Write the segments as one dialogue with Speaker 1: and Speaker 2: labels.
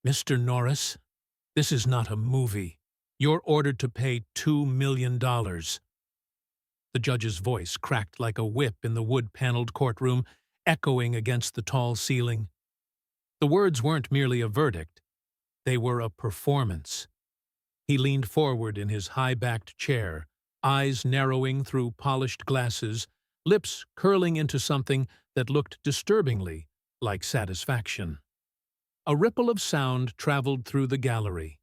Speaker 1: Mr. Norris, this is not a movie. You're ordered to pay $2 million. The judge's voice cracked like a whip in the wood-paneled courtroom, echoing against the tall ceiling. The words weren't merely a verdict. They were a performance. He leaned forward in his high-backed chair, eyes narrowing through polished glasses, lips curling into something that looked disturbingly like satisfaction. A ripple of sound traveled through the gallery.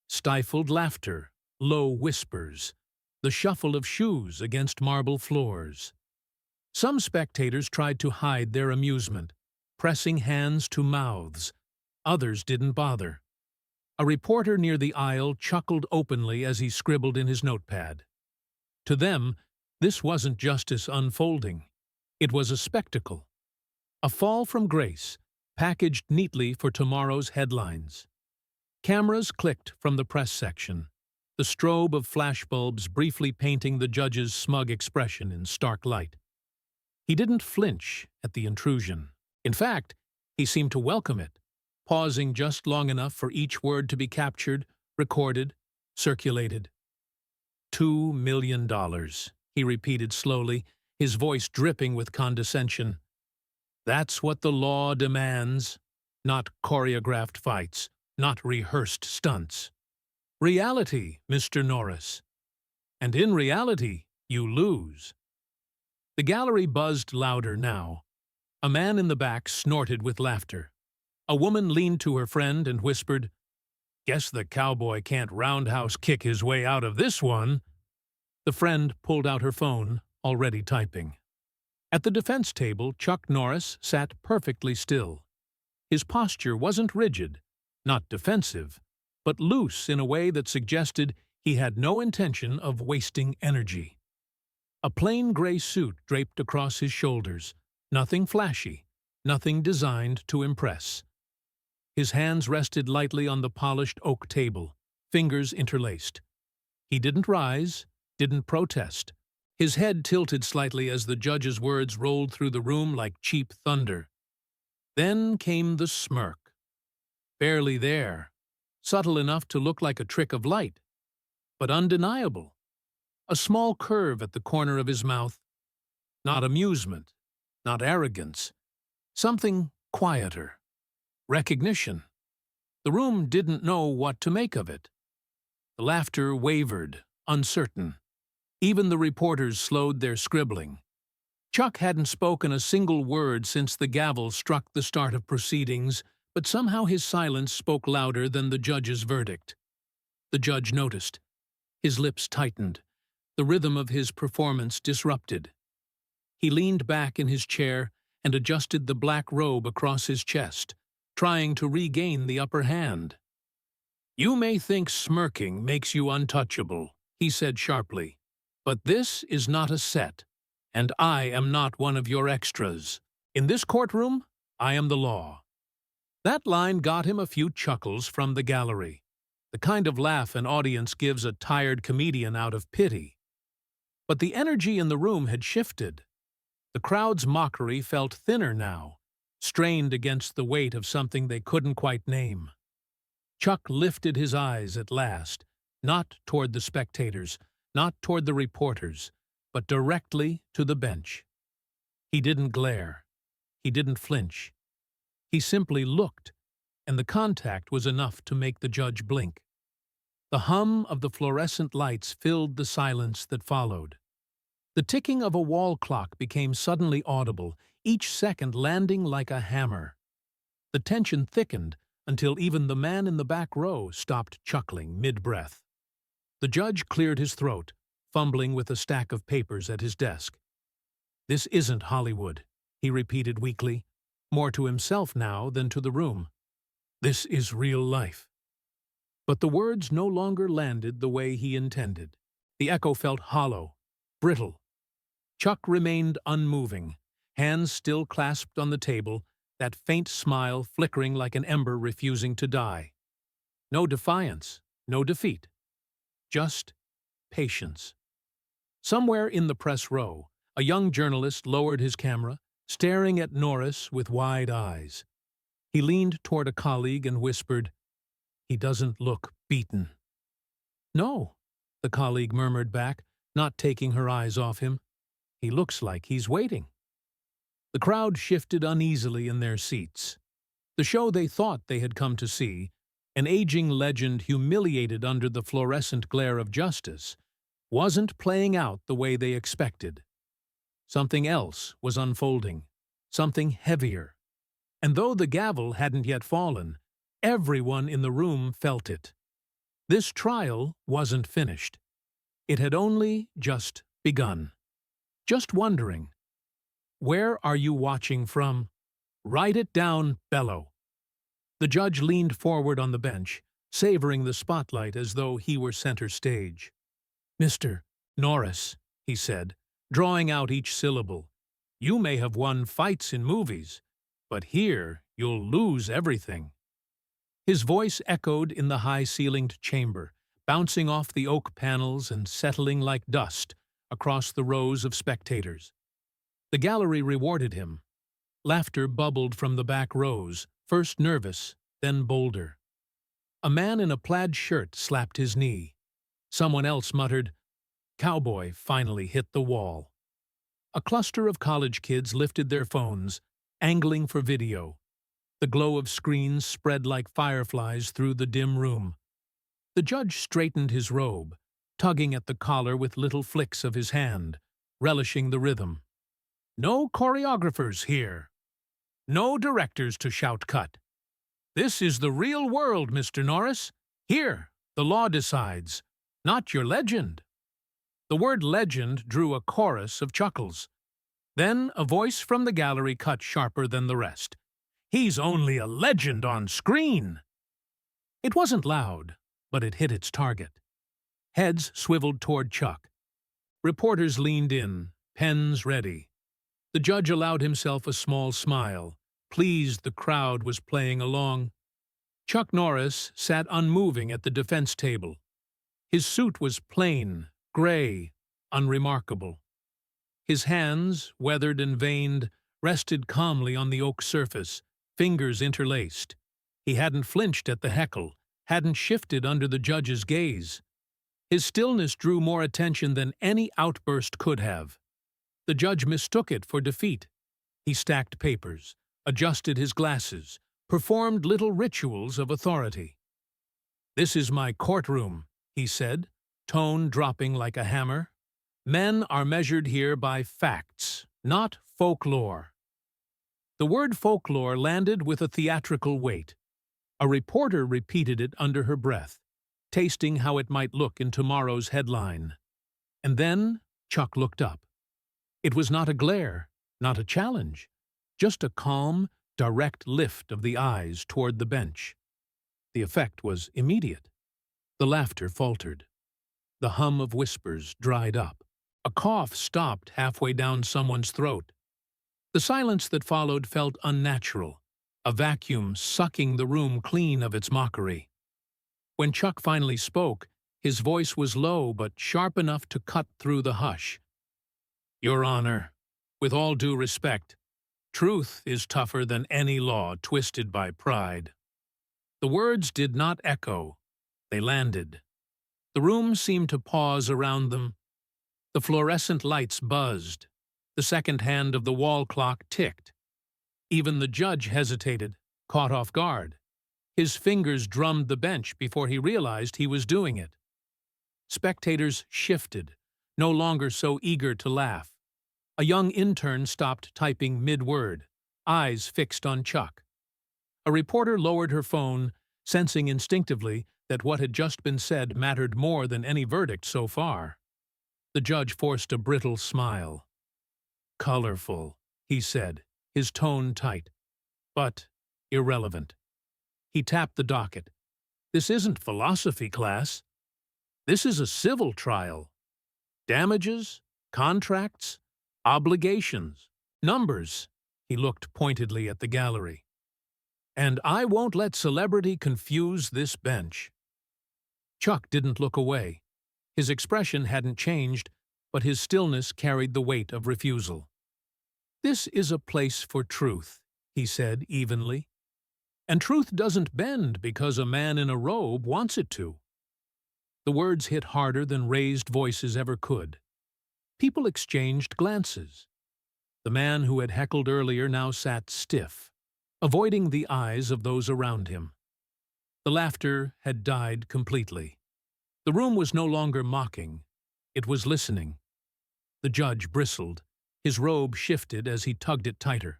Speaker 1: Stifled laughter, low whispers, the shuffle of shoes against marble floors. Some spectators tried to hide their amusement, pressing hands to mouths. Others didn't bother. A reporter near the aisle chuckled openly as he scribbled in his notepad. To them, this wasn't justice unfolding. It was a spectacle. A fall from grace, packaged neatly for tomorrow's headlines. Cameras clicked from the press section, the strobe of flashbulbs briefly painting the judge's smug expression in stark light. He didn't flinch at the intrusion. In fact, he seemed to welcome it, pausing just long enough for each word to be captured, recorded, circulated. $2 million, he repeated slowly, his voice dripping with condescension. That's what the law demands, not choreographed fights, not rehearsed stunts. Reality, Mr. Norris. And in reality, you lose. The gallery buzzed louder now. A man in the back snorted with laughter. A woman leaned to her friend and whispered, "Guess the cowboy can't roundhouse kick his way out of this one." The friend pulled out her phone, already typing. At the defense table, Chuck Norris sat perfectly still. His posture wasn't rigid, not defensive, but loose in a way that suggested he had no intention of wasting energy. A plain gray suit draped across his shoulders, nothing flashy, nothing designed to impress. His hands rested lightly on the polished oak table, fingers interlaced. He didn't rise, didn't protest. His head tilted slightly as the judge's words rolled through the room like cheap thunder. Then came the smirk. Barely there, subtle enough to look like a trick of light, but undeniable. A small curve at the corner of his mouth. Not amusement, not arrogance. Something quieter. Recognition. The room didn't know what to make of it. The laughter wavered, uncertain. Even the reporters slowed their scribbling. Chuck hadn't spoken a single word since the gavel struck the start of proceedings, but somehow his silence spoke louder than the judge's verdict. The judge noticed. His lips tightened, the rhythm of his performance disrupted. He leaned back in his chair and adjusted the black robe across his chest, trying to regain the upper hand. "You may think smirking makes you untouchable," he said sharply, "but this is not a set, and I am not one of your extras. In this courtroom, I am the law." That line got him a few chuckles from the gallery, the kind of laugh an audience gives a tired comedian out of pity. But the energy in the room had shifted. The crowd's mockery felt thinner now, strained against the weight of something they couldn't quite name. Chuck lifted his eyes at last, not toward the spectators, not toward the reporters, but directly to the bench. He didn't glare. He didn't flinch. He simply looked, and the contact was enough to make the judge blink. The hum of the fluorescent lights filled the silence that followed. The ticking of a wall clock became suddenly audible, each second landing like a hammer. The tension thickened until even the man in the back row stopped chuckling mid-breath. The judge cleared his throat, fumbling with a stack of papers at his desk. "This isn't Hollywood," he repeated weakly, more to himself now than to the room. "This is real life." But the words no longer landed the way he intended. The echo felt hollow, brittle. Chuck remained unmoving, hands still clasped on the table, that faint smile flickering like an ember refusing to die. No defiance, no defeat. Just patience. Somewhere in the press row, a young journalist lowered his camera, staring at Norris with wide eyes. He leaned toward a colleague and whispered, He doesn't look beaten. No, the colleague murmured back, not taking her eyes off him. He looks like he's waiting. The crowd shifted uneasily in their seats. The show they thought they had come to see, an aging legend humiliated under the fluorescent glare of justice, wasn't playing out the way they expected. Something else was unfolding, something heavier. And though the gavel hadn't yet fallen, everyone in the room felt it. This trial wasn't finished. It had only just begun. Just wondering, where are you watching from? Write it down, bellow. The judge leaned forward on the bench, savoring the spotlight as though he were center stage. Mr. Norris, he said, drawing out each syllable, you may have won fights in movies, but here you'll lose everything. His voice echoed in the high-ceilinged chamber, bouncing off the oak panels and settling like dust across the rows of spectators. The gallery rewarded him. Laughter bubbled from the back rows, first nervous, then bolder. A man in a plaid shirt slapped his knee. Someone else muttered, "Cowboy finally hit the wall." A cluster of college kids lifted their phones, angling for video. The glow of screens spread like fireflies through the dim room. The judge straightened his robe, tugging at the collar with little flicks of his hand, relishing the rhythm. No choreographers here. No directors to shout cut. This is the real world, Mr. Norris. Here, the law decides, not your legend. The word legend drew a chorus of chuckles. Then a voice from the gallery cut sharper than the rest. He's only a legend on screen. It wasn't loud, but it hit its target. Heads swiveled toward Chuck. Reporters leaned in, pens ready. The judge allowed himself a small smile, pleased the crowd was playing along. Chuck Norris sat unmoving at the defense table. His suit was plain, gray, unremarkable. His hands, weathered and veined, rested calmly on the oak surface, fingers interlaced. He hadn't flinched at the heckle, hadn't shifted under the judge's gaze. His stillness drew more attention than any outburst could have. The judge mistook it for defeat. He stacked papers, adjusted his glasses, performed little rituals of authority. "This is my courtroom," he said, tone dropping like a hammer. "Men are measured here by facts, not folklore." The word folklore landed with a theatrical weight. A reporter repeated it under her breath, tasting how it might look in tomorrow's headline. And then Chuck looked up. It was not a glare, not a challenge, just a calm, direct lift of the eyes toward the bench. The effect was immediate. The laughter faltered. The hum of whispers dried up. A cough stopped halfway down someone's throat. The silence that followed felt unnatural, a vacuum sucking the room clean of its mockery. When Chuck finally spoke, his voice was low but sharp enough to cut through the hush. "Your Honor, with all due respect, truth is tougher than any law twisted by pride." The words did not echo. They landed. The room seemed to pause around them. The fluorescent lights buzzed. The second hand of the wall clock ticked. Even the judge hesitated, caught off guard. His fingers drummed the bench before he realized he was doing it. Spectators shifted, no longer so eager to laugh. A young intern stopped typing mid-word, eyes fixed on Chuck. A reporter lowered her phone, sensing instinctively that what had just been said mattered more than any verdict so far. The judge forced a brittle smile. "Colorful," he said, his tone tight, but irrelevant. He tapped the docket. "This isn't philosophy class. This is a civil trial. Damages, contracts, obligations, numbers." He looked pointedly at the gallery. "And I won't let celebrity confuse this bench." Chuck didn't look away. His expression hadn't changed, but his stillness carried the weight of refusal. "This is a place for truth," he said evenly. And truth doesn't bend because a man in a robe wants it to. The words hit harder than raised voices ever could. People exchanged glances. The man who had heckled earlier now sat stiff, avoiding the eyes of those around him. The laughter had died completely. The room was no longer mocking. It was listening. The judge bristled. His robe shifted as he tugged it tighter.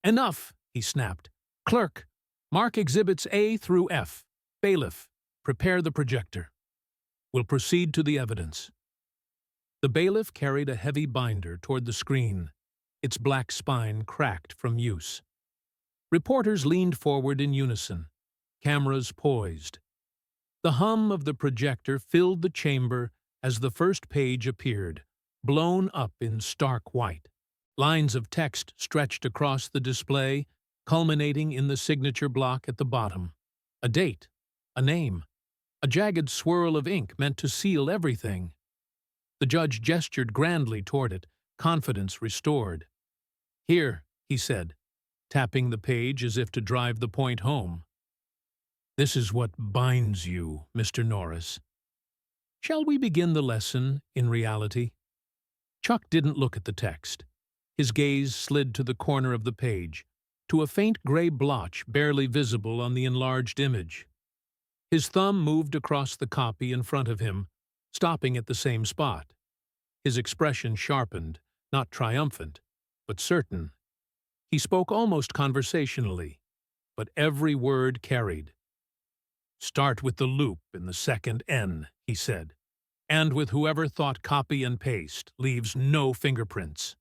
Speaker 1: "Enough," he snapped. "Clerk, mark exhibits A through F. Bailiff, prepare the projector. We'll proceed to the evidence." The bailiff carried a heavy binder toward the screen, its black spine cracked from use. Reporters leaned forward in unison, cameras poised. The hum of the projector filled the chamber as the first page appeared, blown up in stark white. Lines of text stretched across the display, culminating in the signature block at the bottom. A date, a name, a jagged swirl of ink meant to seal everything. The judge gestured grandly toward it, confidence restored. "Here," he said, tapping the page as if to drive the point home. "This is what binds you, Mr. Norris. Shall we begin the lesson in reality?" Chuck didn't look at the text. His gaze slid to the corner of the page, to a faint gray blotch barely visible on the enlarged image. His thumb moved across the copy in front of him, stopping at the same spot. His expression sharpened, not triumphant, but certain. He spoke almost conversationally, but every word carried. "Start with the loop in the second N," he said, "and with whoever thought copy and paste leaves no fingerprints."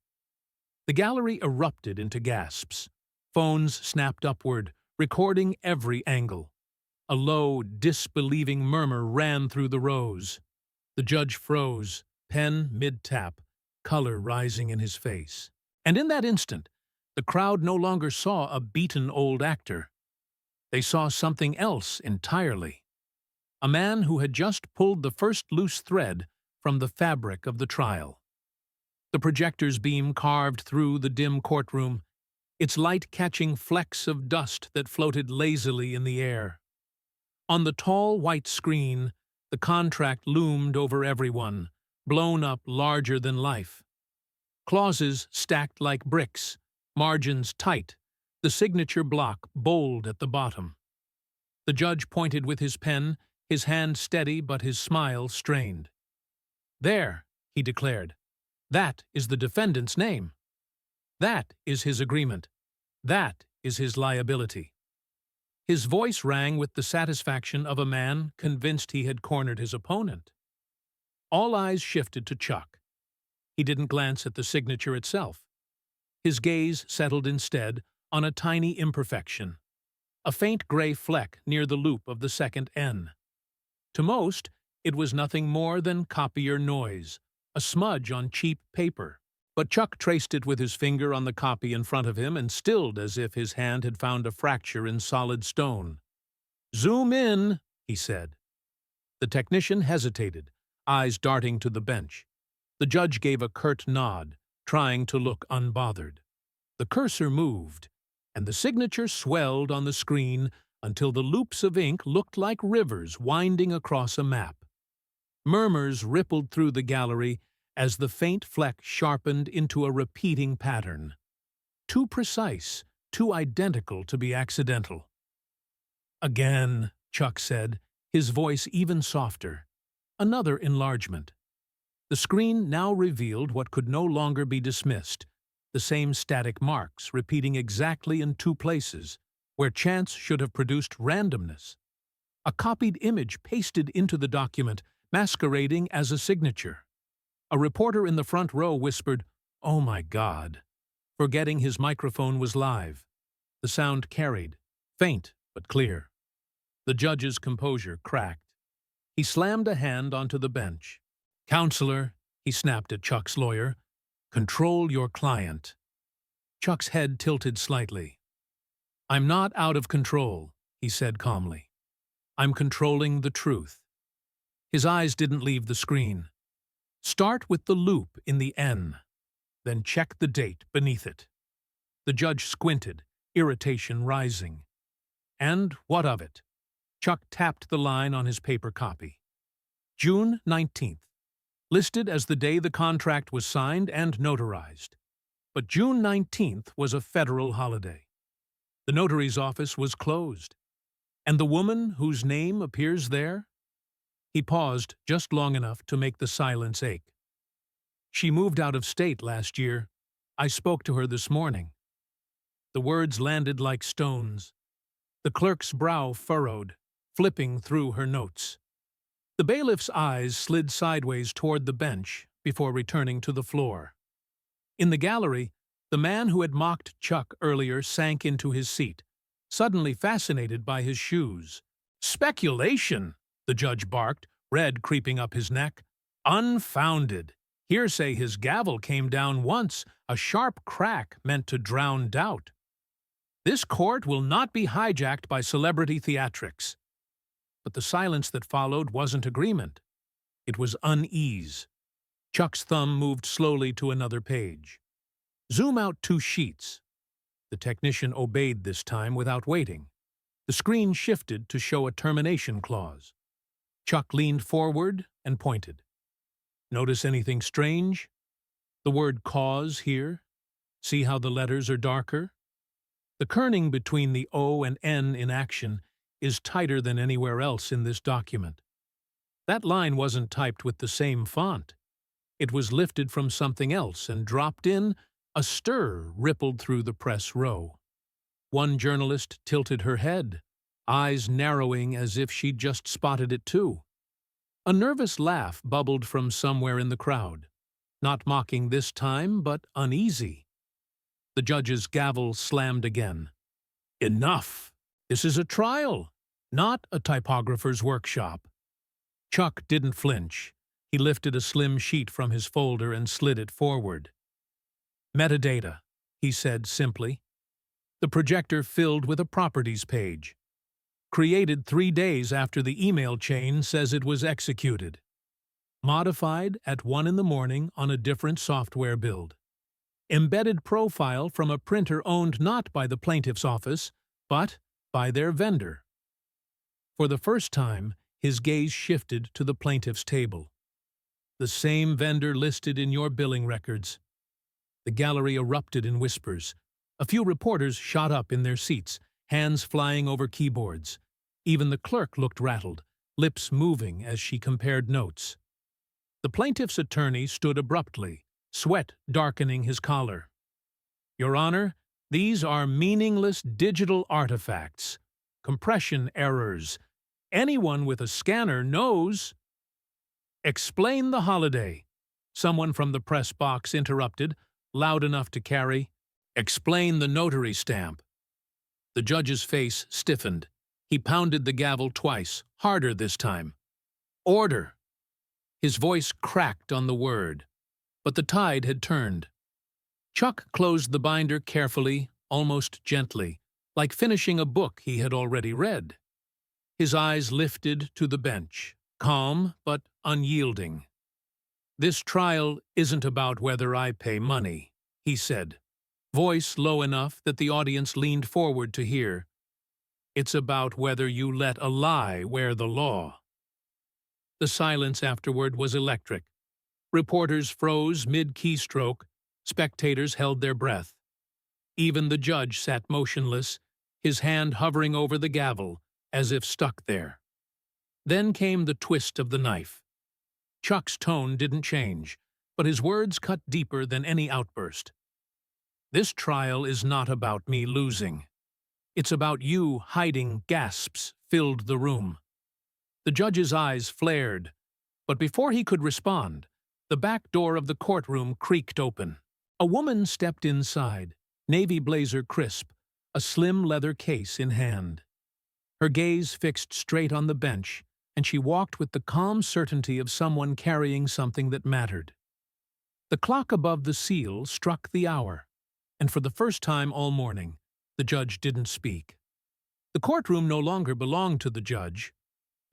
Speaker 1: The gallery erupted into gasps. Phones snapped upward, recording every angle. A low, disbelieving murmur ran through the rows. The judge froze, pen mid-tap, color rising in his face. And in that instant, the crowd no longer saw a beaten old actor. They saw something else entirely. A man who had just pulled the first loose thread from the fabric of the trial. The projector's beam carved through the dim courtroom, its light catching flecks of dust that floated lazily in the air. On the tall white screen, the contract loomed over everyone, blown up larger than life. Clauses stacked like bricks, margins tight, the signature block bold at the bottom. The judge pointed with his pen, his hand steady but his smile strained. "There," he declared. "That is the defendant's name. That is his agreement. That is his liability." His voice rang with the satisfaction of a man convinced he had cornered his opponent. All eyes shifted to Chuck. He didn't glance at the signature itself. His gaze settled instead on a tiny imperfection, a faint gray fleck near the loop of the second N. To most, it was nothing more than copier noise, a smudge on cheap paper. But Chuck traced it with his finger on the copy in front of him and stilled as if his hand had found a fracture in solid stone. "Zoom in," he said. The technician hesitated, eyes darting to the bench. The judge gave a curt nod, trying to look unbothered. The cursor moved, and the signature swelled on the screen until the loops of ink looked like rivers winding across a map. Murmurs rippled through the gallery as the faint fleck sharpened into a repeating pattern. Too precise, too identical to be accidental. "Again," Chuck said, his voice even softer. Another enlargement. The screen now revealed what could no longer be dismissed, the same static marks repeating exactly in two places, where chance should have produced randomness. A copied image pasted into the document, masquerading as a signature. A reporter in the front row whispered, "Oh my God," forgetting his microphone was live. The sound carried, faint but clear. The judge's composure cracked. He slammed a hand onto the bench. "Counselor," he snapped at Chuck's lawyer, "control your client." Chuck's head tilted slightly. "I'm not out of control," he said calmly. "I'm controlling the truth." His eyes didn't leave the screen. "Start with the loop in the N, then check the date beneath it." The judge squinted, irritation rising. And what of it? Chuck tapped the line on his paper copy. June 19th, listed as the day the contract was signed and notarized. But June 19th was a federal holiday. The notary's office was closed. And the woman whose name appears there? He paused just long enough to make the silence ache. She moved out of state last year. I spoke to her this morning. The words landed like stones. The clerk's brow furrowed, flipping through her notes. The bailiff's eyes slid sideways toward the bench before returning to the floor. In the gallery, the man who had mocked Chuck earlier sank into his seat, suddenly fascinated by his shoes. "Speculation!" the judge barked, red creeping up his neck. "Unfounded! Hearsay his gavel came down once, a sharp crack meant to drown doubt. This court will not be hijacked by celebrity theatrics." But the silence that followed wasn't agreement. It was unease. Chuck's thumb moved slowly to another page. "Zoom out 2 sheets." The technician obeyed this time without waiting. The screen shifted to show a termination clause. Chuck leaned forward and pointed. "Notice anything strange? The word cause here? See how the letters are darker? The kerning between the O and N in action is tighter than anywhere else in this document. That line wasn't typed with the same font. It was lifted from something else and dropped in. A stir rippled through the press row. One journalist tilted her head, eyes narrowing as if she'd just spotted it too. A nervous laugh bubbled from somewhere in the crowd, not mocking this time, but uneasy. The judge's gavel slammed again. "Enough! This is a trial, not a typographer's workshop." Chuck didn't flinch. He lifted a slim sheet from his folder and slid it forward. "Metadata," he said simply. The projector filled with a properties page. "Created 3 days after the email chain says it was executed. Modified at 1 in the morning on a different software build. Embedded profile from a printer owned not by the plaintiff's office, but by their vendor." For the first time, his gaze shifted to the plaintiff's table. "The same vendor listed in your billing records." The gallery erupted in whispers. A few reporters shot up in their seats, hands flying over keyboards. Even the clerk looked rattled, lips moving as she compared notes. The plaintiff's attorney stood abruptly, sweat darkening his collar. "Your Honor, these are meaningless digital artifacts. Compression errors. Anyone with a scanner knows." "Explain the holiday," someone from the press box interrupted, loud enough to carry. "Explain the notary stamp." The judge's face stiffened. He pounded the gavel twice, harder this time. "Order." His voice cracked on the word, but the tide had turned. Chuck closed the binder carefully, almost gently, like finishing a book he had already read. His eyes lifted to the bench, calm but unyielding. "This trial isn't about whether I pay money," he said, voice low enough that the audience leaned forward to hear. "It's about whether you let a lie wear the law." The silence afterward was electric. Reporters froze mid-keystroke, spectators held their breath. Even the judge sat motionless, his hand hovering over the gavel, as if stuck there. Then came the twist of the knife. Chuck's tone didn't change, but his words cut deeper than any outburst. "This trial is not about me losing. It's about you hiding." Gasps filled the room. The judge's eyes flared, but before he could respond, the back door of the courtroom creaked open. A woman stepped inside, navy blazer crisp, a slim leather case in hand. Her gaze fixed straight on the bench, and she walked with the calm certainty of someone carrying something that mattered. The clock above the seal struck the hour, and for the first time all morning, the judge didn't speak. The courtroom no longer belonged to the judge.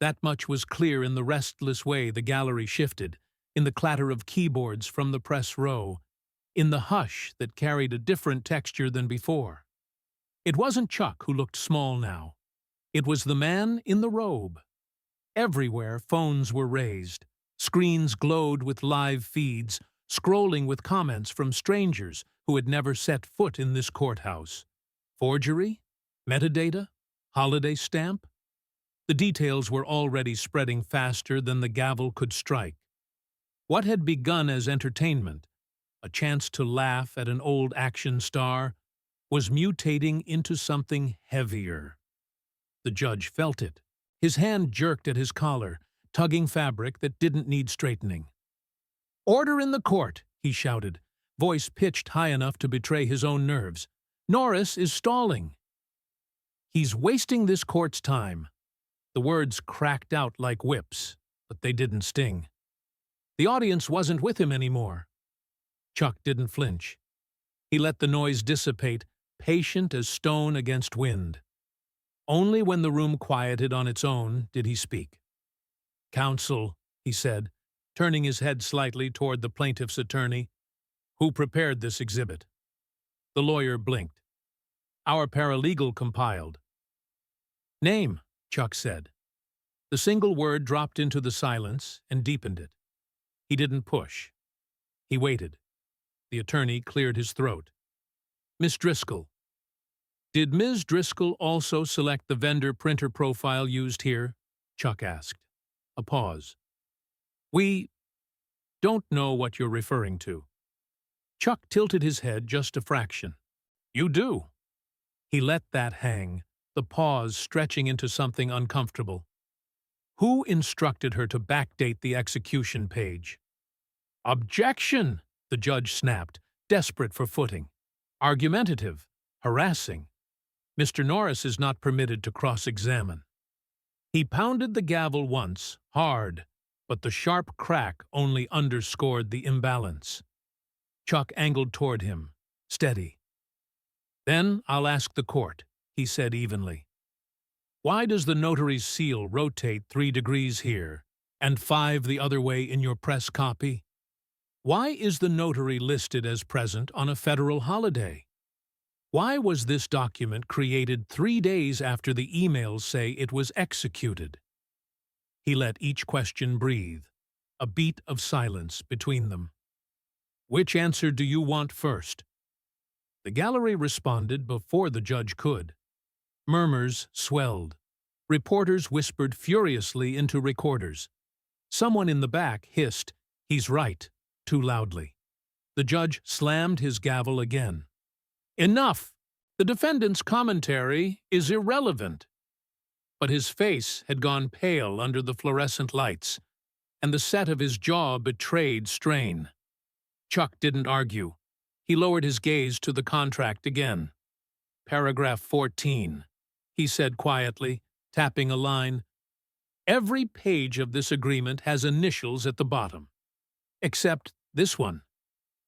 Speaker 1: That much was clear in the restless way the gallery shifted, in the clatter of keyboards from the press row, in the hush that carried a different texture than before. It wasn't Chuck who looked small now. It was the man in the robe. Everywhere phones were raised. Screens glowed with live feeds, scrolling with comments from strangers who had never set foot in this courthouse. Forgery? Metadata? Holiday stamp? The details were already spreading faster than the gavel could strike. What had begun as entertainment, a chance to laugh at an old action star, was mutating into something heavier. The judge felt it. His hand jerked at his collar, tugging fabric that didn't need straightening. "Order in the court," he shouted, voice pitched high enough to betray his own nerves. "Norris is stalling. He's wasting this court's time." The words cracked out like whips, but they didn't sting. The audience wasn't with him anymore. Chuck didn't flinch. He let the noise dissipate, patient as stone against wind. Only when the room quieted on its own did he speak. "Counsel," he said, turning his head slightly toward the plaintiff's attorney, "who prepared this exhibit?" The lawyer blinked. "Our paralegal compiled." "Name," Chuck said. The single word dropped into the silence and deepened it. He didn't push. He waited. The attorney cleared his throat. "Miss Driscoll." "Did Ms. Driscoll also select the vendor printer profile used here?" Chuck asked. A pause. "We don't know what you're referring to." Chuck tilted his head just a fraction. "You do." He let that hang, the pause stretching into something uncomfortable. "Who instructed her to backdate the execution page?" "Objection!" the judge snapped, desperate for footing. Argumentative, harassing. Mr. Norris is not permitted to cross-examine. He pounded the gavel once, hard, but the sharp crack only underscored the imbalance. Chuck angled toward him, steady. "Then I'll ask the court," he said evenly. "Why does the notary's seal rotate 3 degrees here and 5 the other way in your press copy? Why is the notary listed as present on a federal holiday? Why was this document created 3 days after the emails say it was executed?" He let each question breathe, a beat of silence between them. "Which answer do you want first?" The gallery responded before the judge could. Murmurs swelled. Reporters whispered furiously into recorders. Someone in the back hissed, "He's right," too loudly. The judge slammed his gavel again. "Enough! The defendant's commentary is irrelevant." But his face had gone pale under the fluorescent lights, and the set of his jaw betrayed strain. Chuck didn't argue. He lowered his gaze to the contract again. "Paragraph 14, he said quietly, tapping a line. "Every page of this agreement has initials at the bottom. Except this one."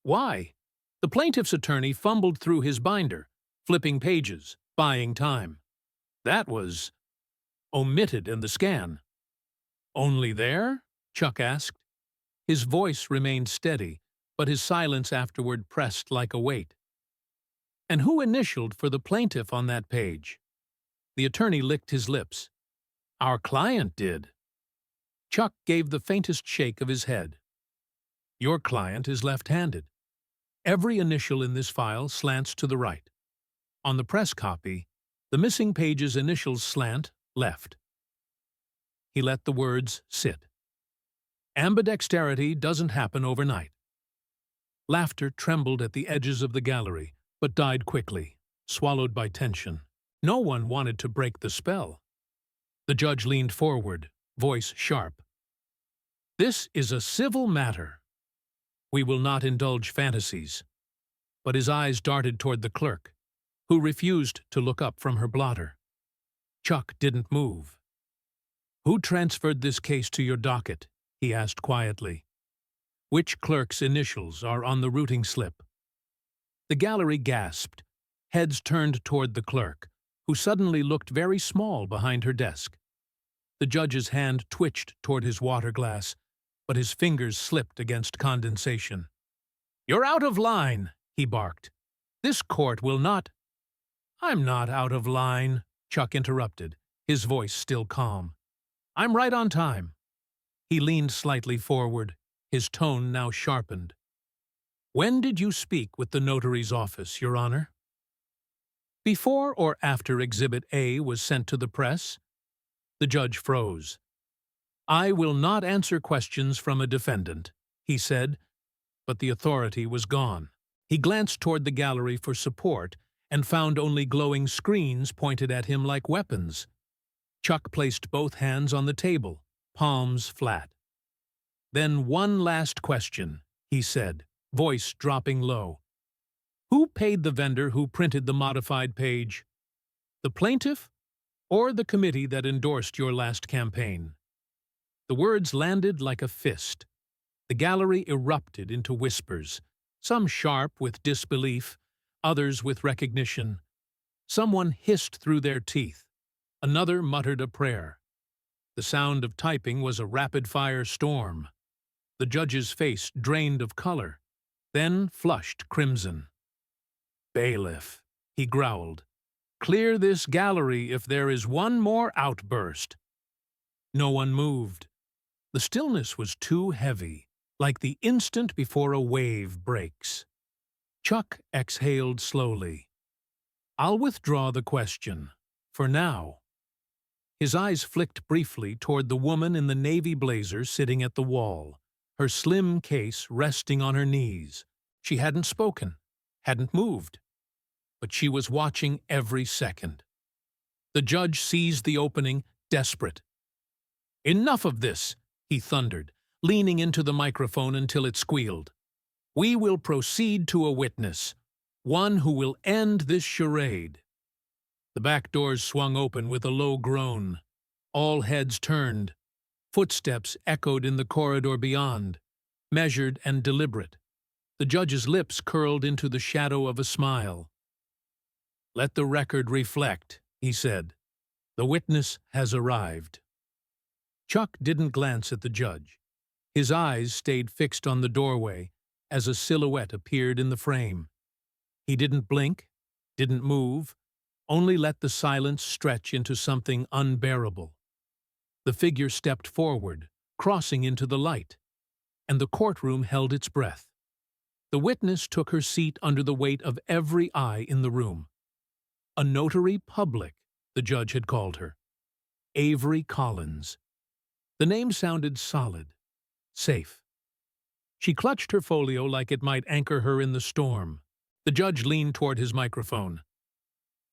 Speaker 1: "Why?" The plaintiff's attorney fumbled through his binder, flipping pages, buying time. "That was omitted in the scan." "Only there?" Chuck asked. His voice remained steady, but his silence afterward pressed like a weight. "And who initialed for the plaintiff on that page?" The attorney licked his lips. "Our client did." Chuck gave the faintest shake of his head. "Your client is left-handed. Every initial in this file slants to the right. On the press copy, the missing page's initials slant left." He let the words sit. "Ambidexterity doesn't happen overnight." Laughter trembled at the edges of the gallery, but died quickly, swallowed by tension. No one wanted to break the spell. The judge leaned forward, voice sharp. "This is a civil matter. We will not indulge fantasies." But his eyes darted toward the clerk, who refused to look up from her blotter. Chuck didn't move. "Who transferred this case to your docket?" he asked quietly. "Which clerk's initials are on the routing slip?" The gallery gasped. Heads turned toward the clerk, who suddenly looked very small behind her desk. The judge's hand twitched toward his water glass, but his fingers slipped against condensation. "You're out of line," he barked. "This court will not—" "I'm not out of line," Chuck interrupted, his voice still calm. "I'm right on time." He leaned slightly forward, his tone now sharpened. "When did you speak with the notary's office, Your Honor?" "Before or after Exhibit A was sent to the press?" The judge froze. "I will not answer questions from a defendant," he said, but the authority was gone. He glanced toward the gallery for support and found only glowing screens pointed at him like weapons. Chuck placed both hands on the table, palms flat. "Then one last question," he said, voice dropping low. "Who paid the vendor who printed the modified page? The plaintiff or the committee that endorsed your last campaign?" The words landed like a fist. The gallery erupted into whispers, some sharp with disbelief, others with recognition. Someone hissed through their teeth. Another muttered a prayer. The sound of typing was a rapid-fire storm. The judge's face drained of color, then flushed crimson. "Bailiff," he growled, "clear this gallery if there is one more outburst." No one moved. The stillness was too heavy, like the instant before a wave breaks. Chuck exhaled slowly. "I'll withdraw the question, for now." His eyes flicked briefly toward the woman in the navy blazer sitting at the wall, her slim case resting on her knees. She hadn't spoken, hadn't moved, but she was watching every second. The judge seized the opening, desperate. "Enough of this," he thundered, leaning into the microphone until it squealed. "We will proceed to a witness, one who will end this charade." The back doors swung open with a low groan. All heads turned. Footsteps echoed in the corridor beyond, measured and deliberate. The judge's lips curled into the shadow of a smile. "Let the record reflect," he said. "The witness has arrived." Chuck didn't glance at the judge. His eyes stayed fixed on the doorway as a silhouette appeared in the frame. He didn't blink, didn't move, only let the silence stretch into something unbearable. The figure stepped forward, crossing into the light, and the courtroom held its breath. The witness took her seat under the weight of every eye in the room. A notary public, the judge had called her. Avery Collins. The name sounded solid, safe. She clutched her folio like it might anchor her in the storm. The judge leaned toward his microphone.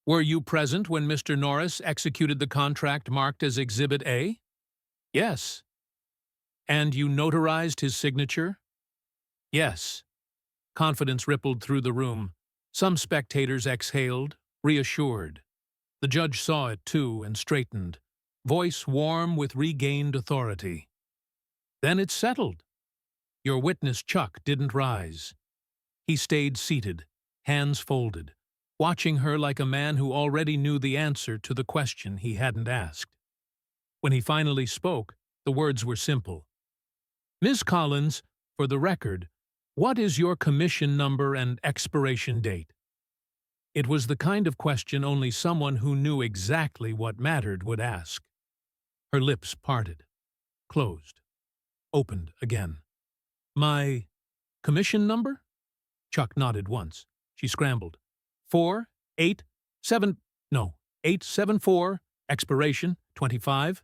Speaker 1: "Were you present when Mr. Norris executed the contract marked as Exhibit A?" "Yes." "And you notarized his signature?" "Yes." Confidence rippled through the room. Some spectators exhaled, reassured. The judge saw it, too, and straightened, voice warm with regained authority. "Then it's settled." Your witness, Chuck, didn't rise. He stayed seated, hands folded, watching her like a man who already knew the answer to the question he hadn't asked. When he finally spoke, the words were simple. "Ms. Collins, for the record, what is your commission number and expiration date?" It was the kind of question only someone who knew exactly what mattered would ask. Her lips parted, closed, opened again. "My commission number?" Chuck nodded once. She scrambled. 874, expiration 25.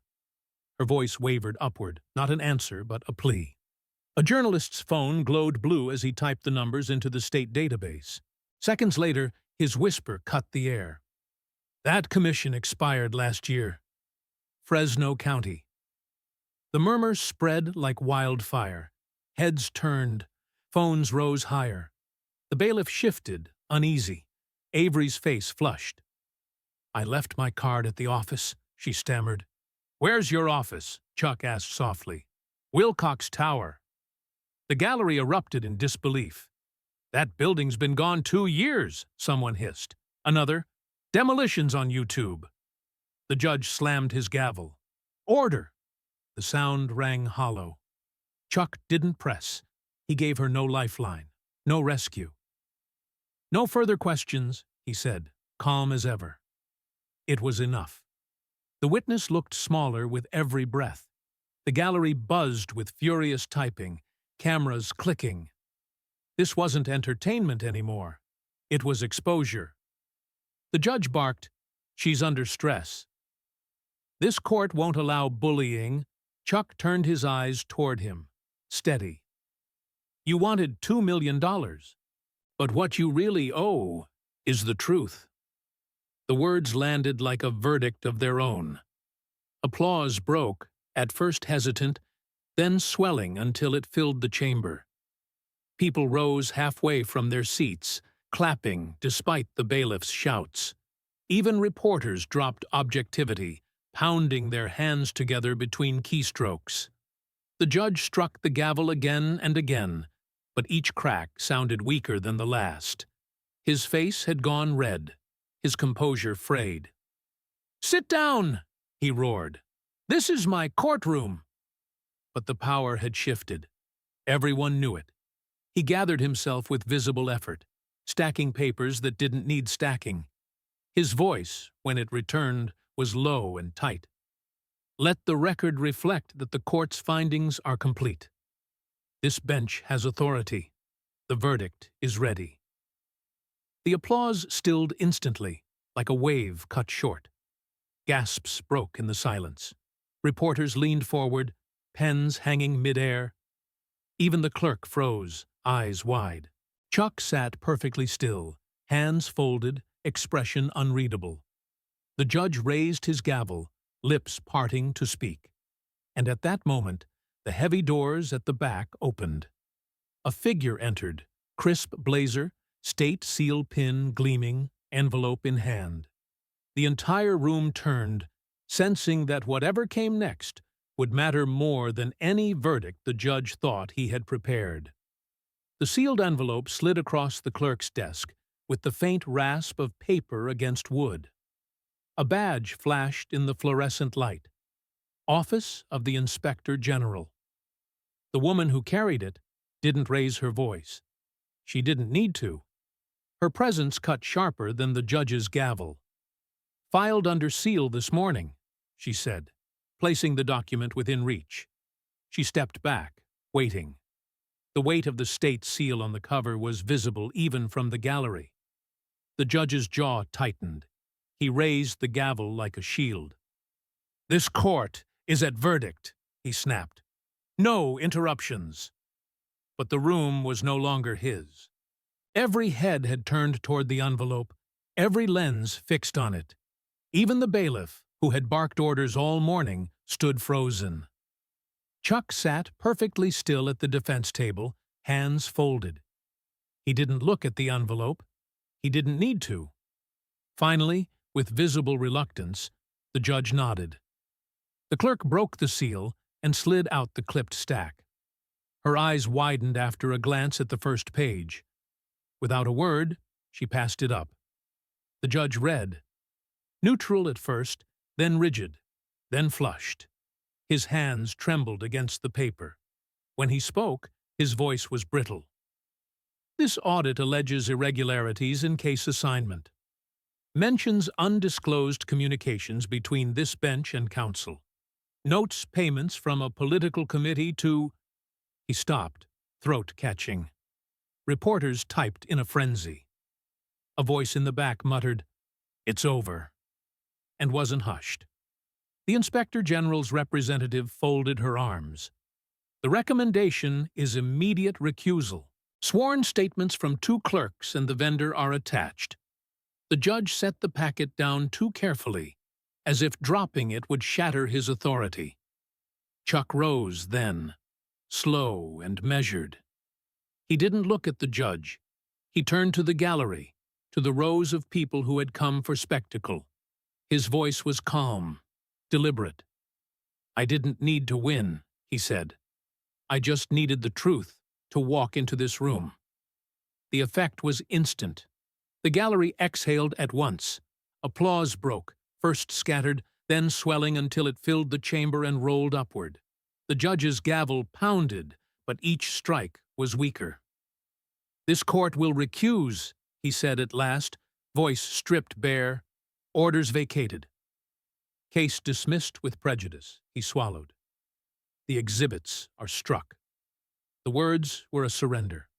Speaker 1: Her voice wavered upward, not an answer, but a plea. A journalist's phone glowed blue as he typed the numbers into the state database. Seconds later, his whisper cut the air. "That commission expired last year. Fresno County." The murmurs spread like wildfire. Heads turned. Phones rose higher. The bailiff shifted, uneasy. Avery's face flushed. "I left my card at the office," she stammered. "Where's your office?" Chuck asked softly. "Wilcox Tower." The gallery erupted in disbelief. "That building's been gone 2 years," someone hissed. Another, "Demolitions on YouTube." The judge slammed his gavel. "Order!" The sound rang hollow. Chuck didn't press. He gave her no lifeline, no rescue. "No further questions," he said, calm as ever. It was enough. The witness looked smaller with every breath. The gallery buzzed with furious typing, cameras clicking. This wasn't entertainment anymore. It was exposure. The judge barked, "She's under stress." "This court won't allow bullying." Chuck turned his eyes toward him, steady. "You wanted $2 million, but what you really owe is the truth." The words landed like a verdict of their own. Applause broke, at first hesitant, then swelling until it filled the chamber. People rose halfway from their seats, clapping despite the bailiff's shouts. Even reporters dropped objectivity, pounding their hands together between keystrokes. The judge struck the gavel again and again, but each crack sounded weaker than the last. His face had gone red, his composure frayed. "Sit down!" he roared. "This is my courtroom." But the power had shifted. Everyone knew it. He gathered himself with visible effort, stacking papers that didn't need stacking. His voice, when it returned, was low and tight. "Let the record reflect that the court's findings are complete. This bench has authority. The verdict is ready." The applause stilled instantly, like a wave cut short. Gasps broke in the silence. Reporters leaned forward, pens hanging midair. Even the clerk froze, eyes wide. Chuck sat perfectly still, hands folded, expression unreadable. The judge raised his gavel, lips parting to speak. And at that moment, the heavy doors at the back opened. A figure entered, crisp blazer, state seal pin gleaming, envelope in hand. The entire room turned, sensing that whatever came next would matter more than any verdict the judge thought he had prepared. The sealed envelope slid across the clerk's desk with the faint rasp of paper against wood. A badge flashed in the fluorescent light. Office of the Inspector General. The woman who carried it didn't raise her voice. She didn't need to. Her presence cut sharper than the judge's gavel. "Filed under seal this morning," she said, placing the document within reach. She stepped back, waiting. The weight of the state seal on the cover was visible even from the gallery. The judge's jaw tightened. He raised the gavel like a shield. "This court is at verdict," he snapped. "No interruptions." But the room was no longer his. Every head had turned toward the envelope, every lens fixed on it. Even the bailiff, who had barked orders all morning, stood frozen. Chuck sat perfectly still at the defense table, hands folded. He didn't look at the envelope. He didn't need to. Finally, with visible reluctance, the judge nodded. The clerk broke the seal and slid out the clipped stack. Her eyes widened after a glance at the first page. Without a word, she passed it up. The judge read. Neutral at first, then rigid, then flushed. His hands trembled against the paper. When he spoke, his voice was brittle. This audit alleges irregularities in case assignment. Mentions undisclosed communications between this bench and counsel. Notes payments from a political committee to... He stopped, throat catching. Reporters typed in a frenzy. A voice in the back muttered, "It's over," and wasn't hushed. The Inspector General's representative folded her arms. The recommendation is immediate recusal. Sworn statements from 2 clerks and the vendor are attached. The judge set the packet down too carefully, as if dropping it would shatter his authority. Chuck rose then, slow and measured. He didn't look at the judge. He turned to the gallery, to the rows of people who had come for spectacle. His voice was calm, deliberate. "I didn't need to win," he said. "I just needed the truth to walk into this room." The effect was instant. The gallery exhaled at once. Applause broke, first scattered, then swelling until it filled the chamber and rolled upward. The judge's gavel pounded, but each strike was weaker. "This court will recuse," he said at last, voice stripped bare, orders vacated. Case dismissed with prejudice. He swallowed. The exhibits are struck. The words were a surrender.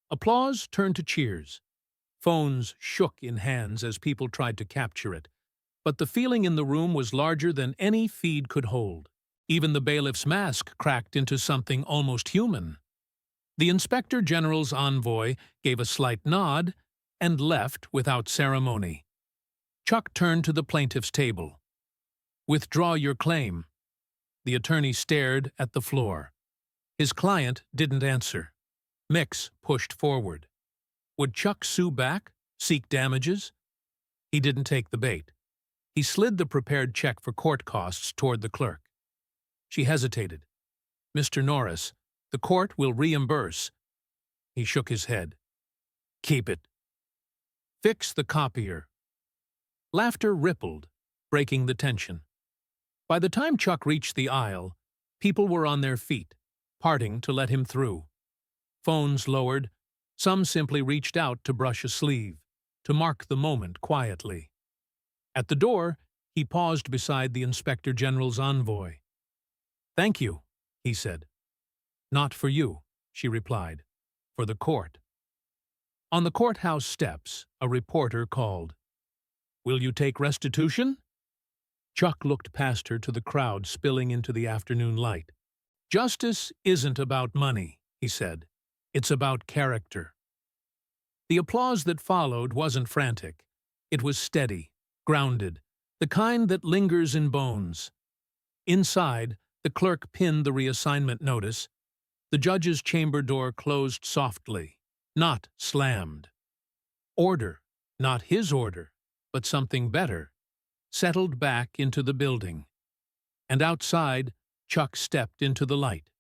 Speaker 1: Applause turned to cheers. Phones shook in hands as people tried to capture it. But the feeling in the room was larger than any feed could hold. Even the bailiff's mask cracked into something almost human. The Inspector General's envoy gave a slight nod and left without ceremony. Chuck turned to the plaintiff's table. "Withdraw your claim." The attorney stared at the floor. His client didn't answer. Mix pushed forward. Would Chuck sue back, seek damages? He didn't take the bait. He slid the prepared check for court costs toward the clerk. She hesitated. "Mr. Norris, the court will reimburse." He shook his head. "Keep it." "Fix the copier." Laughter rippled, breaking the tension. By the time Chuck reached the aisle, people were on their feet, parting to let him through. Phones lowered. Some simply reached out to brush a sleeve, to mark the moment quietly. At the door, he paused beside the Inspector General's envoy. "Thank you," he said. "Not for you," she replied. "For the court." On the courthouse steps, a reporter called. "Will you take restitution?" Chuck looked past her to the crowd spilling into the afternoon light. "Justice isn't about money," he said. "It's about character." The applause that followed wasn't frantic. It was steady, grounded, the kind that lingers in bones. Inside, the clerk pinned the reassignment notice. The judge's chamber door closed softly, not slammed. Order, not his order, but something better, settled back into the building. And outside, Chuck stepped into the light.